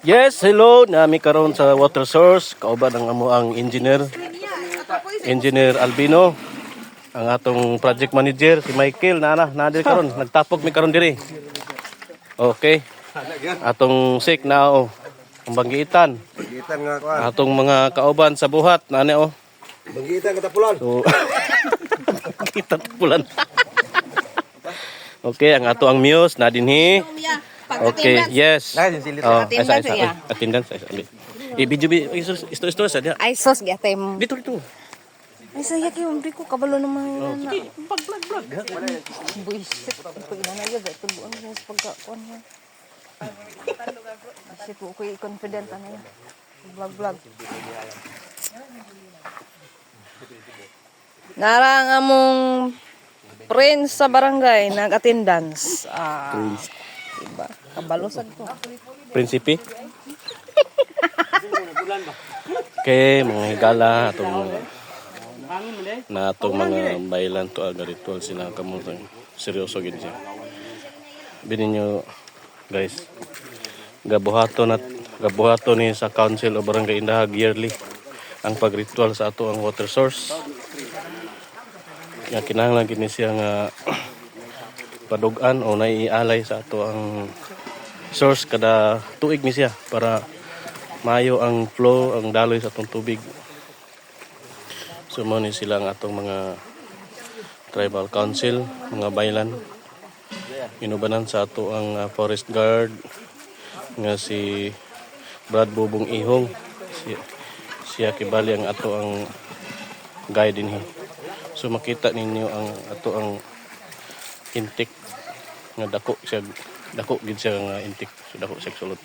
Yes, hello. Nami karon sa water source. Kauban ang amo ang engineer. Engineer Albino. Ang atong project manager si Michael na diri karon. Nagtapok mi karon diri. Okay. Atong sik na ang banggitan. Banggitan nga kuan. Atong mga kauban sa buhat nani Banggitan ka tapulan. So kita pulan. Okay, ang ato ang muse na dinhi. Okay, yes. Attendance. I-video isto sa dia. Ay, sos, gatem. Dito. Ay, saya kayo, hindi ko kabalo naman. Sige, vlog. Buisit. Pag inanayo, ito buwan ko sa pagkakuan niya. Kasi ko confident ano yan. Vlog. Narang among friends sa barangay, nag-attendance. Diba? Kabalusag ko. Prinsipi. Okay, mga higala atong mga bailan to aga ritual sila kamo seryoso gid siya. Binin nyo guys. Gabuhaton ni sa Council o Barangay Indahag yearly ang pagritual sa ato ang water source. Nga kinahanglan gid ni siya nga padugan o naialay sa ato ang source kada tuig ni siya para maayo ang flow, ang daloy sa atong tubig. So mo ni sila ang atong mga tribal council, mga baylan. Inubanan sa ato ang forest guard nga si Brad Bubong Ihong. Siya kibali ang ato ang guide dinhi. So makita ninyo ang ato ang intik nga dako gid siya nga intik. So dako siya sulod.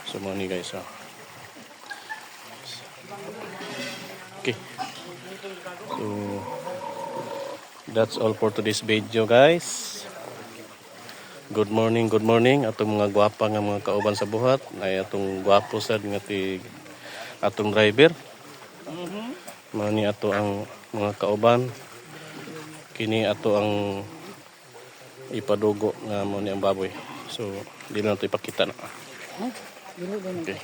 So mo ni guys. Okay. So that's all for today's video guys. Good morning. Atong mga gwapa nga mga kauban sa buhat. Ay atong gwapo sad nga atong driver. Mao ni ato ang mga kauban. Kini ato ang ipadugo nga mo ni ang baboy. So di na ito ipakita na. Okay.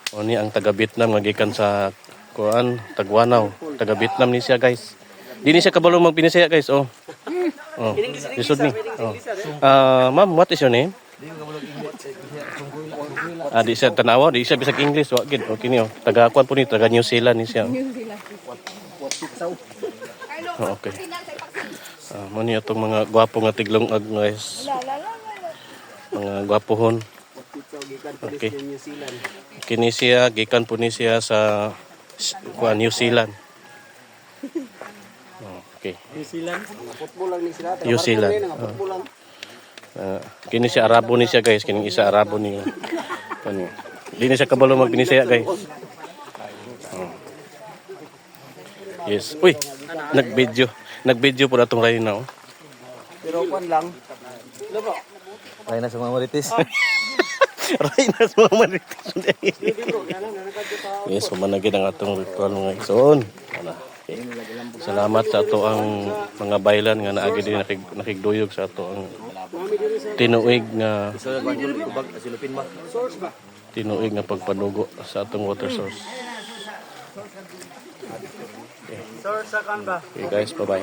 O ni ang taga Vietnam nga gikan sa kuan Tagwanaw. Taga Vietnam ni siya guys. Di ni siya kabalo magpinisaya guys. Lisod ni. Ma'am, what is your name? Di siya tanawa, di siya bisag English wa gid. Okay niyo. Taga kuan po ni taga New Zealand ni siya. Okay. Mo ni atong mga gwapo nga tiglong guys. Mga gwapohon. Okay. Kini siya gikan po ni siya sa New Zealand. Okay. New Zealand. Kini siya Arabo ni siya guys, kining isa Arabo ni. Di na siya kabalo magbinisaya guys. Yes. Uy, nag-video po natong Rayna. Pero kuan lang. Rayna sa mga marites. Rayna sa mga marites. Yes, managid ang atong ritual mga igsoon. Okay. Salamat sa ato ang mga baylan nga naagi din nakigduyog sa ato ang tinuig nga pagpanugo sa atong water source. Okay guys, bye-bye.